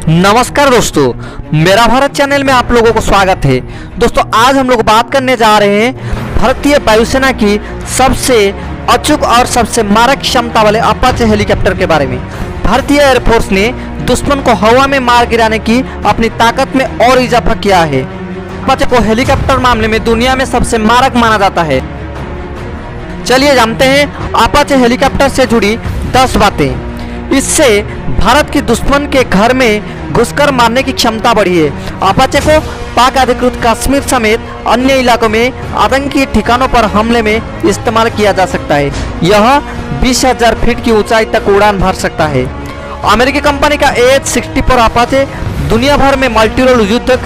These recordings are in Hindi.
नमस्कार दोस्तों, मेरा भारत चैनल में आप लोगों को स्वागत है। दोस्तों आज हम लोग बात करने जा रहे हैं भारतीय वायुसेना की सबसे अचूक और सबसे मारक क्षमता वाले अपाचे हेलीकॉप्टर के बारे में। भारतीय एयरफोर्स ने दुश्मन को हवा में मार गिराने की अपनी ताकत में और इजाफा किया है। अपाचे को हेलीकॉप्टर मामले में दुनिया में सबसे मारक माना जाता है। चलिए जानते हैं अपाचे हेलीकॉप्टर से जुड़ी 10 बातें। इससे भारत के दुश्मन के घर में घुसकर मारने की क्षमता बढ़ी है। अपाचे को पाक अधिकृत कश्मीर समेत अन्य इलाकों में आतंकी ठिकानों पर हमले में इस्तेमाल किया जा सकता है। यह 20,000 फीट की ऊंचाई तक उड़ान भर सकता है। अमेरिकी कंपनी का AH-64 अपाचे दुनिया भर में मल्टी रोल युद्धक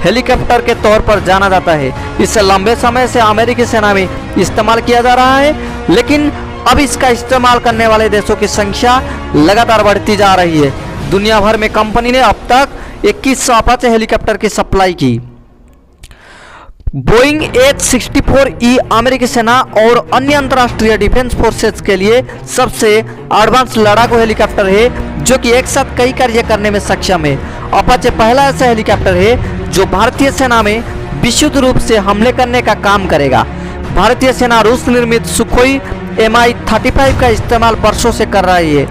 हेलीकॉप्टर के तौर पर जाना जाता है। इसे लंबे समय से अमेरिकी सेना में इस्तेमाल किया जा रहा है, लेकिन अब इसका इस्तेमाल करने वाले देशों की संख्या लगातार बढ़ती जा रही है। दुनिया भर में कंपनी ने अब तक 2100 अपाचे हेलीकॉप्टर की सप्लाई की। बोइंग AH-64E अमेरिकी सेना और अन्य अंतर्राष्ट्रीय डिफेंस फोर्सेस के लिए सबसे एडवांस लड़ाकू हेलीकॉप्टर है, जो कि एक साथ कई कार्य करने में सक्षम है। अपाचे पहला ऐसा हेलीकॉप्टर है जो भारतीय सेना में विशुद्ध रूप से हमले करने का काम करेगा। भारतीय सेना रूस निर्मित सुखोई Mi-35 का इस्तेमाल वर्षों से कर रही है,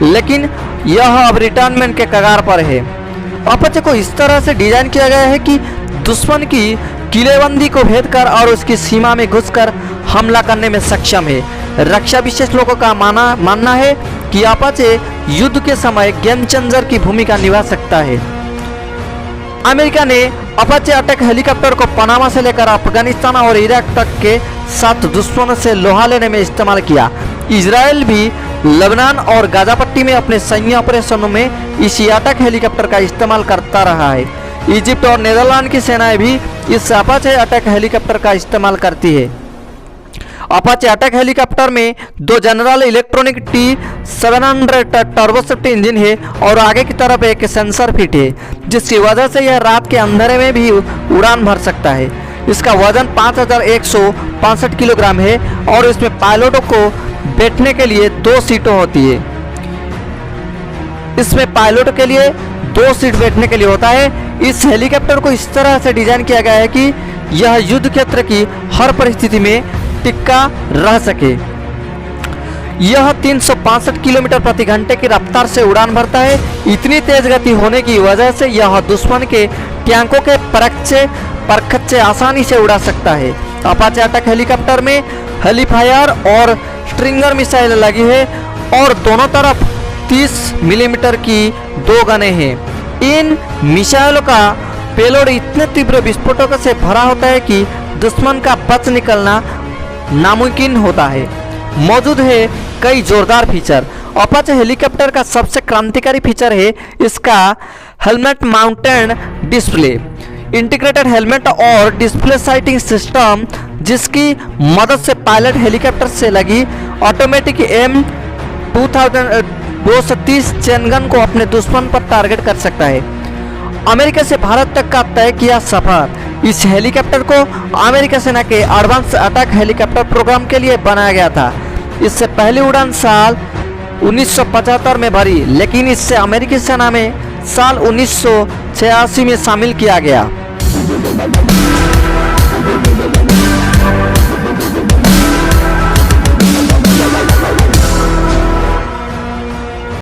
लेकिन यह अब रिटायरमेंट के कगार पर है। अपाचे को इस तरह से डिजाइन किया गया है कि दुश्मन की किलेबंदी को भेद कर और उसकी सीमा में घुसकर हमला करने में सक्षम है। रक्षा विशेष लोगों का मानना है कि अपाचे युद्ध के समय गेम चेंजर की भूमिका निभा सकता है। अमेरिका ने अपाचे अटैक हेलीकॉप्टर को पनामा से लेकर अफगानिस्तान और इराक तक के साथ दुश्मनों से लोहा लेने में इस्तेमाल किया। इजराइल भी लेबनान और गाजा पट्टी में अपने सैन्य ऑपरेशनों में इसी अटैक हेलीकॉप्टर का इस्तेमाल करता रहा है। इजिप्ट और नीदरलैंड की सेनाएं भी इस अपाचे अटैक हेलीकॉप्टर का इस्तेमाल करती है। अपाचे अटैक हेलीकॉप्टर में 2 जनरल इलेक्ट्रॉनिक T-700 टर्बोसेप्ट इंजन है और आगे की तरफ एक सेंसर फिट है, जिसकी वजह से यह रात के अंधेरे में भी उड़ान भर सकता है। इसका वजन 5165 किलोग्राम है और इसमें पायलटों को बैठने के लिए 2 सीटें होती है। इसमें पायलटों के लिए 2 सीट बैठने के लिए होता है। इस हेलीकॉप्टर को इस तरह से डिजाइन किया गया है कि यह युद्ध क्षेत्र की हर परिस्थिति में टिका रह सके। यह 365 किलोमीटर प्रति घंटे की रफ्तार से उड़ान भरता है। इतनी तेज गति होने की वजह से यह दुश्मन के टैंकों के परखच्चे आसानी से उड़ा सकता है। अपाचे अटैक हेलीकॉप्टर में हेलीफायर और स्ट्रिंगर मिसाइल लगी है और दोनों तरफ 30 मिलीमीटर की 2 गनें हैं। इन मिसाइलों का पेलोड इतने तीव्र विस्फोटकों से भरा होता है कि दुश्मन का बच निकलना नामुमकिन होता है। मौजूद है कई जोरदार फीचर। अपाचे हेलीकॉप्टर का सबसे क्रांतिकारी फीचर है इसका helmet mounted display. Integrated helmet और डिस्प्ले साइटिंग सिस्टम, जिसकी मदद से पायलट हेलीकॉप्टर से लगी ऑटोमेटिक M-230 चेनगन को अपने दुश्मन पर टारगेट कर सकता है। अमेरिका से भारत तक का तय किया सफर। इस हेलीकॉप्टर को अमेरिका सेना के एडवांस अटैक हेलीकॉप्टर प्रोग्राम के लिए बनाया गया था। इससे पहली उड़ान साल 1975 में भरी, लेकिन इससे अमेरिकी सेना में साल 1986 में शामिल किया गया।